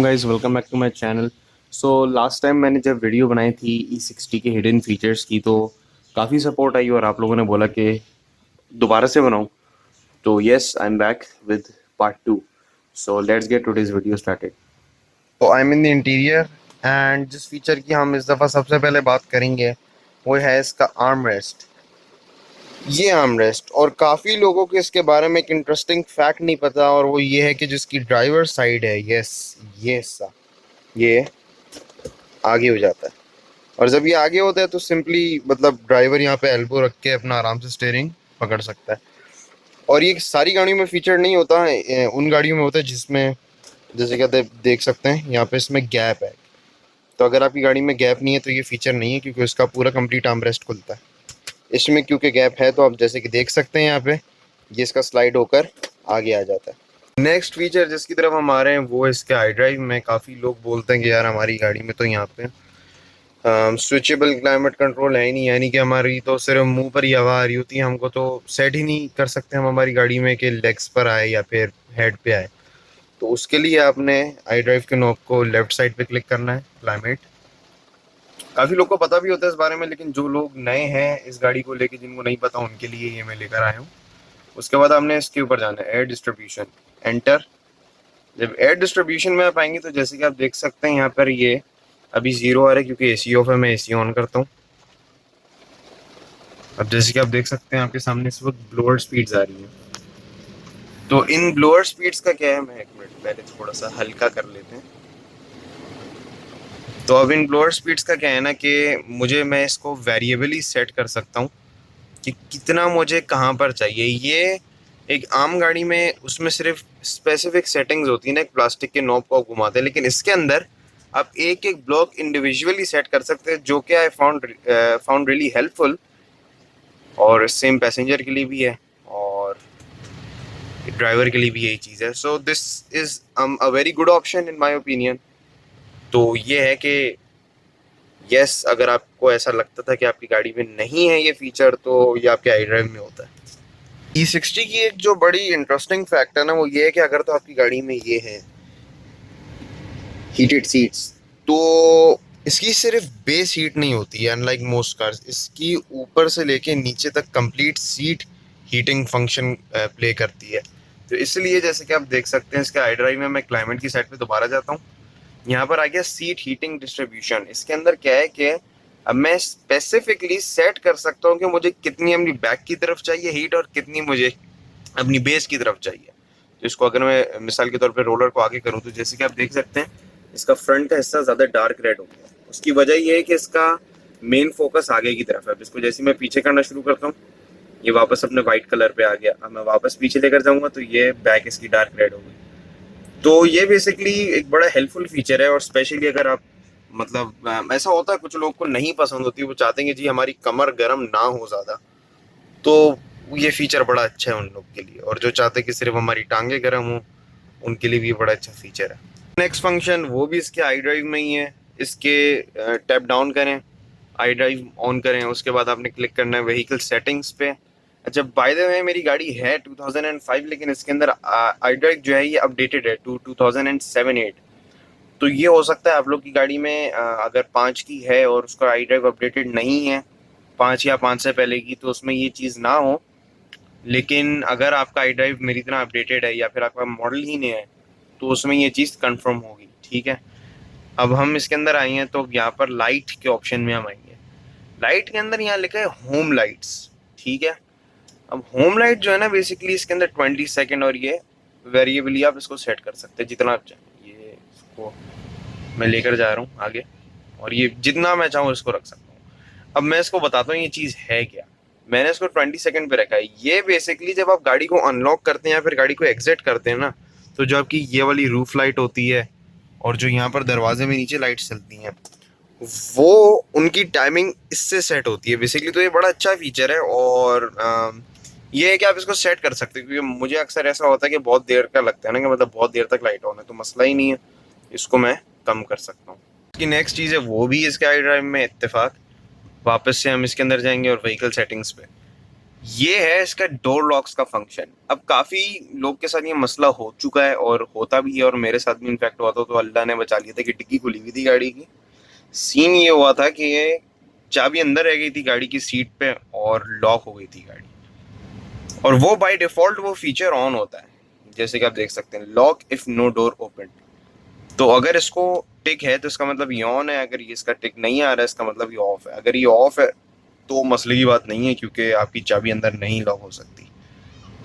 Guys, welcome back to my channel. So last time मैंने जब video बनाई थी E60 के हिडन फीचर्स की, तो काफ़ी सपोर्ट आई और आप लोगों ने बोला कि दोबारा से बनाऊं। तो yes, I am back with part 2। So let's get today's video started. तो I am in the interior and जिस फीचर की हम इस दफ़ा सबसे पहले बात करेंगे वो है इसका आर्म रेस्ट। ये आर्म रेस्ट और काफ़ी लोगों को इसके बारे में एक इंटरेस्टिंग फैक्ट नहीं पता, और वो ये है कि जिसकी ड्राइवर साइड है, ये सा ये आगे हो जाता है। और जब ये आगे होता है तो सिंपली मतलब ड्राइवर यहाँ पे एल्बो रख के अपना आराम से स्टीयरिंग पकड़ सकता है। और ये सारी गाड़ियों में फीचर नहीं होता है, उन गाड़ियों में होता है जिसमें जैसे कहते देख सकते हैं यहाँ पे इसमें गैप है। तो अगर आपकी गाड़ी में गैप नहीं है तो ये फीचर नहीं है, क्योंकि उसका पूरा कंप्लीट आर्म रेस्ट खुलता है। इसमें क्योंकि गैप है तो आप जैसे कि देख सकते हैं यहाँ पे ये इसका स्लाइड होकर आगे आ जाता है। नेक्स्ट फीचर जिसकी तरफ हम आ रहे हैं वो इसके आई ड्राइव में। काफ़ी लोग बोलते हैं कि यार हमारी गाड़ी में तो यहाँ पे स्विचेबल क्लाइमेट कंट्रोल है ही नहीं, यानी कि हमारी तो सिर्फ मुंह पर ही हवा आ रही होती है, हमको तो सेट ही नहीं कर सकते हम हमारी गाड़ी में कि लेग्स पर आए या फिर हेड पे आए। तो उसके लिए आपने आई ड्राइव के नॉब को लेफ्ट साइड पे क्लिक करना है, क्लाइमेट। काफ़ी लोग को पता भी होता है इस बारे में, लेकिन जो लोग नए हैं इस गाड़ी को लेके, जिनको नहीं पता, उनके लिए ये मैं लेकर आया हूँ। उसके बाद हमने इसके ऊपर जाना है एयर डिस्ट्रीब्यूशन, एंटर। जब एयर डिस्ट्रीब्यूशन में आप आएंगे तो जैसे कि आप देख सकते हैं यहाँ पर ये अभी जीरो आ रहा है क्योंकि एसी ऑफ है। मैं एसी ऑन करता हूँ। अब जैसे कि आप देख सकते हैं आपके सामने इस वक्त ब्लोअर स्पीड्स आ रही हैं। तो इन ब्लोअर स्पीड्स का क्या है, मैं एक मिनट पहले थोड़ा सा हल्का कर लेते हैं। तो अब इन ब्लोअर स्पीड्स का क्या है ना कि मैं इसको वेरिएबली सेट कर सकता हूँ कि कितना मुझे कहाँ पर चाहिए। ये एक आम गाड़ी में उसमें सिर्फ स्पेसिफिक सेटिंग्स होती है ना, एक प्लास्टिक के नॉब को आप घुमाते हैं, लेकिन इसके अंदर आप एक एक ब्लॉक इंडिविजुअली सेट कर सकते हैं, जो कि आई फाउंड रियली हेल्पफुल। और सेम पैसेंजर के लिए भी है और ड्राइवर के लिए भी यही चीज़ है। So this is a very good option in my opinion. तो ये है कि यस, अगर आपको ऐसा लगता था कि आपकी गाड़ी में नहीं है ये फीचर, तो ये आपके आई ड्राइव में होता है। E60 की एक जो बड़ी इंटरेस्टिंग फैक्ट है ना वो ये है कि अगर तो आपकी गाड़ी में ये है हीटेड सीट्स, तो इसकी सिर्फ बेस हीट नहीं होती है, अनलाइक मोस्ट कार्स। इसकी ऊपर से लेके नीचे तक complete seat heating function play करती है। तो इसलिए जैसे कि आप देख सकते हैं इसके आई ड्राइव में, मैं क्लाइमेट की साइड पे दोबारा जाता हूँ। यहाँ पर आ गया सीट हीटिंग डिस्ट्रीब्यूशन। इसके अंदर क्या है कि अब मैं स्पेसिफिकली सेट कर सकता हूँ कि मुझे कितनी अपनी बैक की तरफ चाहिए हीट और कितनी मुझे अपनी बेस की तरफ चाहिए। तो इसको अगर मैं मिसाल के तौर पे रोलर को आगे करूँ तो जैसे कि आप देख सकते हैं इसका फ्रंट का हिस्सा ज़्यादा डार्क रेड हो गया। उसकी वजह ये है कि इसका मेन फोकस आगे की तरफ है। अब इसको जैसे मैं पीछे करना शुरू करता हूँ ये वापस अपने वाइट कलर पे आ गया। अब मैं वापस पीछे लेकर जाऊंगा तो ये बैक इसकी डार्क रेड हो गई। तो ये बेसिकली एक बड़ा हेल्पफुल फीचर है। और स्पेशली अगर आप मतलब ऐसा होता है कुछ लोग को नहीं पसंद होती, वो चाहते हैं कि जी हमारी कमर गर्म ना हो ज़्यादा, तो ये फीचर बड़ा अच्छा है उन लोग के लिए। और जो चाहते हैं कि सिर्फ हमारी टांगे गर्म हो, उनके लिए भी बड़ा अच्छा फीचर है। नेक्स्ट फंक्शन वो भी इसके आई ड्राइव में ही है। इसके टैप डाउन करें, आई ड्राइव ऑन करें, उसके बाद आपने क्लिक करना है व्हीकल सेटिंग्स पे। अच्छा, बाय द वे मेरी गाड़ी है 2005, लेकिन इसके अंदर आई ड्राइव जो है ये अपडेटेड है टू 2007-8। तो ये हो सकता है आप लोग की गाड़ी में अगर 5 की है और उसका आई ड्राइव अपडेटेड नहीं है, 5 या 5 से पहले की, तो उसमें ये चीज़ ना हो। लेकिन अगर आपका आई ड्राइव मेरी तरह अपडेटेड है या फिर आपका मॉडल ही नहीं है, तो उसमें ये चीज़ कंफर्म होगी। ठीक है, अब हम इसके अंदर आए हैं तो यहाँ पर लाइट के ऑप्शन में हम आएंगे। लाइट के अंदर यहाँ लिखा है होम लाइट्स। ठीक है, अब होम लाइट जो है ना बेसिकली इसके अंदर 20 सेकेंड, और ये वेरिएबली आप इसको सेट कर सकते हैं जितना आप चाहें। ये इसको मैं लेकर जा रहा हूँ आगे, और ये जितना मैं चाहूँ इसको रख सकता हूँ। अब मैं इसको बताता हूँ ये चीज़ है क्या। मैंने इसको 20 सेकेंड पे रखा है। ये बेसिकली जब आप गाड़ी को अनलॉक करते हैं या फिर गाड़ी को एग्जिट करते हैं ना, तो जो आपकी ये वाली रूफ लाइट होती है और जो यहाँ पर दरवाजे में नीचे लाइट्स चलती हैं, वो उनकी टाइमिंग इससे सेट होती है बेसिकली। तो ये बड़ा अच्छा फीचर है। और ये है कि आप इसको सेट कर सकते हैं, क्योंकि मुझे अक्सर ऐसा होता है कि बहुत देर का लगता है ना, कि मतलब बहुत देर तक लाइट ऑन है, तो मसला ही नहीं है, इसको मैं कम कर सकता हूँ। इसकी नेक्स्ट चीज़ है वो भी इसके आई ड्राइव में इत्तेफाक। वापस से हम इसके अंदर जाएंगे और व्हीकल सेटिंग्स पे। ये है इसका डोर लॉक्स का फंक्शन। अब काफी लोग के साथ ये मसला हो चुका है और होता भी है, और मेरे साथ भी इनफैक्ट हुआ था, तो अल्लाह ने बचा लिया था कि डिग्गी खुली हुई थी गाड़ी की। सीन ये हुआ था कि ये चाबी अंदर रह गई थी गाड़ी की सीट पे और लॉक हो गई थी गाड़ी, और वो बाय डिफॉल्ट वो फीचर ऑन होता है, जैसे कि आप देख सकते हैं, lock if no door open. तो अगर इसको टिक है तो इसका मतलब ये ऑन है, अगर ये इसका टिक नहीं आ रहा है इसका मतलब ये ऑफ है। अगर ये ऑफ है तो मसले की बात नहीं है, क्योंकि आपकी चाबी अंदर नहीं लॉक हो सकती।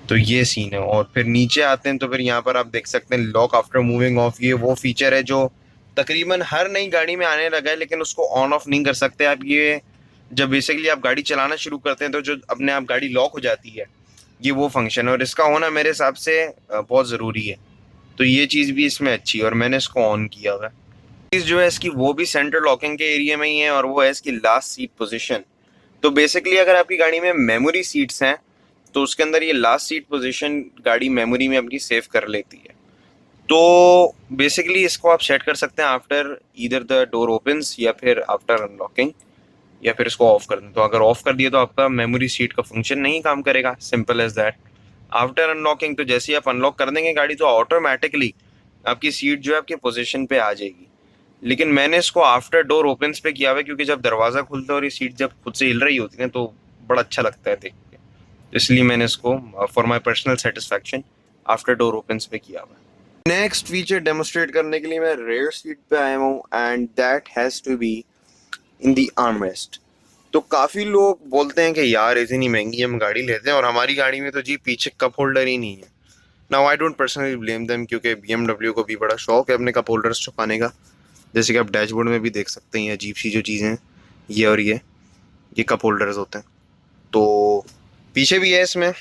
तो ये सीन है। और फिर नीचे आते हैं तो फिर यहाँ पर आप देख सकते हैं लॉक आफ्टर मूविंग ऑफ। ये वो फीचर है जो तकरीबन हर नई गाड़ी में आने लगा है, लेकिन उसको ऑन ऑफ नहीं कर सकते आप। ये जब बेसिकली आप गाड़ी चलाना शुरू करते हैं तो जो अपने आप गाड़ी लॉक हो जाती है, ये वो फंक्शन है, और इसका होना मेरे हिसाब से बहुत ज़रूरी है। तो ये चीज़ भी इसमें अच्छी है और मैंने इसको ऑन किया हुआ है। चीज़ जो है इसकी वो भी सेंटर लॉकिंग के एरिया में ही है, और वो है इसकी लास्ट सीट पोजीशन। तो बेसिकली अगर आपकी गाड़ी में मेमोरी सीट्स हैं तो उसके अंदर ये लास्ट सीट पोजीशन गाड़ी मेमोरी में अपनी सेव कर लेती है। तो बेसिकली इसको आप सेट कर सकते हैं after either the door opens या फिर आफ्टर अनलॉकिंग, या फिर इसको ऑफ कर दें। तो अगर ऑफ कर दिए तो आपका मेमोरी सीट का फंक्शन नहीं काम करेगा, simple as that. After unlocking तो जैसे ही आप अनलॉक कर देंगे गाड़ी, तो ऑटोमेटिकली आपकी सीट जो है आपकी पोजीशन पे आ जाएगी। लेकिन मैंने इसको आफ्टर डोर ओपन्स पे किया हुआ है, क्योंकि जब दरवाज़ा खुलता है और ये सीट जब खुद से हिल रही होती है तो बड़ा अच्छा लगता है देख के। तो इसलिए मैंने इसको for my personal satisfaction after door opens पे किया हुआ है। नेक्स्ट फीचर डेमोस्ट्रेट करने के लिए मैं रेयर सीट पे आया हूँ, and that has to be in the armrest. तो काफ़ी लोग बोलते हैं कि यार इतनी महंगी हम गाड़ी लेते हैं और हमारी गाड़ी में तो जी पीछे कप होल्डर ही नहीं है। Now I don't personally blame them, क्योंकि BMW को भी बड़ा शौक है अपने कप होल्डर्स छुपाने का। जैसे कि आप डैशबोर्ड में भी देख सकते हैं अजीब सी जो चीज़ें हैं, ये और ये कप होल्डर्स होते हैं। तो पीछे भी है इसमें,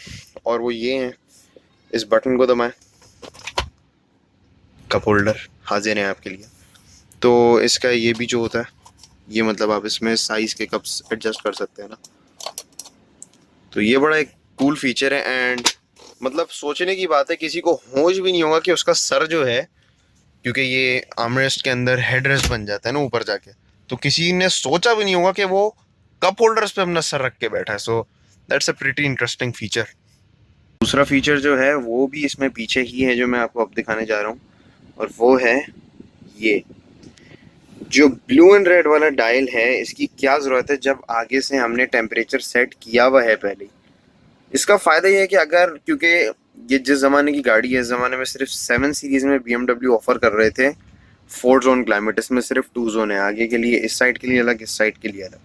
और वो ये हैं, इस बटन को दबाएं, कप होल्डर हाजिर हैं आपके लिए। तो इसका ये भी जो होता है, ये मतलब आप इसमें साइज़ के कप्स एडजस्ट कर सकते हैं ना। तो ये बड़ा एक कूल फीचर है, एंड मतलब सोचने की बात है, किसी को होश भी नहीं होगा कि उसका सर जो है, क्योंकि ये आर्मरेस्ट के अंदर हेडरेस्ट बन जाता है ना ऊपर जाके, तो किसी ने सोचा भी नहीं होगा कि वो कप होल्डर्स पे अपना सर रख के बैठा है। So that's a pretty interesting feature. दूसरा फीचर जो है वो भी इसमें पीछे ही है, जो मैं आपको अब दिखाने जा रहा हूँ, और वो है ये जो ब्लू एंड रेड वाला डायल है। इसकी क्या ज़रूरत है जब आगे से हमने टेम्परेचर सेट किया हुआ है पहले। इसका फ़ायदा ये है कि अगर, क्योंकि ये जिस ज़माने की गाड़ी है, इस ज़माने में सिर्फ 7 सीरीज़ में BMW ऑफ़र कर रहे थे 4 जोन क्लाइमेट। इसमें सिर्फ 2 जोन है, आगे के लिए इस साइड के लिए अलग, इस साइड के लिए अलग,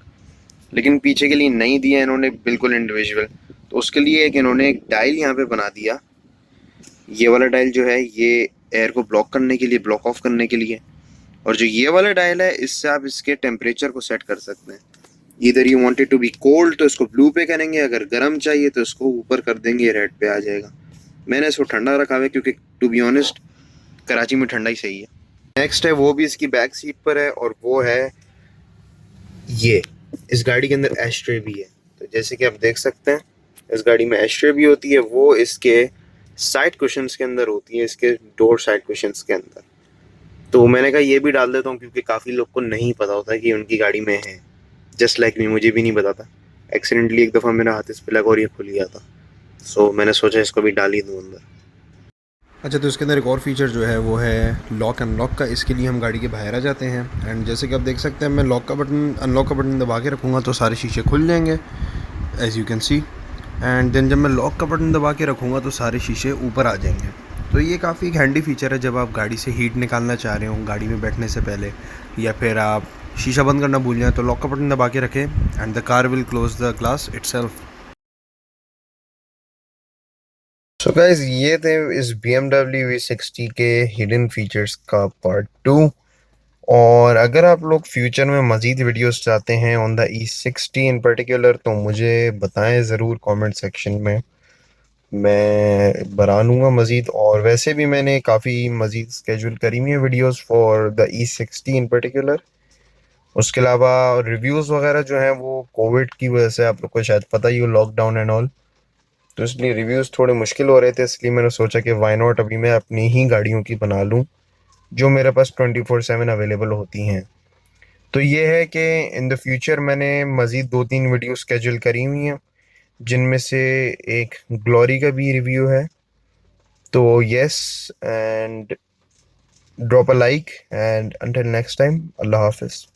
लेकिन पीछे के लिए नहीं दिया इन्होंने, बिल्कुल इंडिविजुअल। तो उसके लिए एक इन्होंने एक डायल यहाँ पे बना दिया। ये वाला डायल जो है ये एयर को ब्लॉक करने के लिए, ब्लॉक ऑफ करने के लिए, और जो ये वाला डायल है इससे आप इसके टेम्परेचर को सेट कर सकते हैं। इधर you wanted to be cold तो इसको ब्लू पे करेंगे, अगर गर्म चाहिए तो इसको ऊपर कर देंगे, रेड पे आ जाएगा। मैंने इसको ठंडा रखा हुआ है क्योंकि टू बी ऑनेस्ट कराची में ठंडा ही सही है। नेक्स्ट है वो भी इसकी बैक सीट पर है, और वो है ये, इस गाड़ी के अंदर एस्ट्रे भी है। तो जैसे कि आप देख सकते हैं इस गाड़ी में एस्ट्रे भी होती है, वो इसके साइड कुशन्स के अंदर होती है, इसके डोर साइड कुशन्स के अंदर। तो मैंने कहा ये भी डाल देता हूँ, क्योंकि काफ़ी लोग को नहीं पता होता कि उनकी गाड़ी में है। जस्ट लाइक मी, मुझे भी नहीं पता था। एक्सीडेंटली एक दफ़ा मेरा हाथ इस पे लगा और ये खुल गया था। सो मैंने सोचा इसको भी डाल ही दूँ अंदर। अच्छा, तो इसके अंदर एक और फीचर जो है वो है लॉक अनलॉक का। इसके लिए हम गाड़ी के बाहर आ जाते हैं, एंड जैसे कि आप देख सकते हैं मैं अनलॉक का बटन दबा के रखूँगा तो सारे शीशे खुल जाएंगे, as you can see. And then जब मैं लॉक का बटन दबा के रखूँगा तो सारे शीशे ऊपर आ जाएंगे। तो ये काफ़ी एक हैंडी फीचर है जब आप गाड़ी से हीट निकालना चाह रहे हो गाड़ी में बैठने से पहले, या फिर आप शीशा बंद करना भूल जाएँ तो लॉक का बटन दबा के रखें and the car will close the glass itself. So guys, ये थे इस BMW V60 के हिडन फीचर्स का पार्ट 2। और अगर आप लोग फ्यूचर में मज़ीद वीडियोस चाहते हैं on the E60 in particular, तो मुझे बताएं ज़रूर कमेंट सेक्शन में, मैं बना लूँगा मज़ीद। और वैसे भी मैंने काफ़ी मज़ीद स्केड्यूल करी हुई है videos for the E60 in particular. उसके अलावा रिव्यूज़ वगैरह जो हैं वो कोविड की वजह से, आप लोग को शायद पता ही हो, लॉकडाउन एंड ऑल, तो इसलिए रिव्यूज़ थोड़े मुश्किल हो रहे थे। इसलिए मैंने सोचा कि वाई नॉट अभी मैं अपनी ही गाड़ियों की बना लूँ जो मेरे पास 24/7 अवेलेबल होती हैं। तो ये है कि इन द फ्यूचर मैंने मज़ीद 2-3 वीडियो स्केड्यूल करी हुई हैं जिनमें से एक ग्लोरी का भी रिव्यू है। तो yes, and drop a like, and until next time, अल्लाह हाफिज़।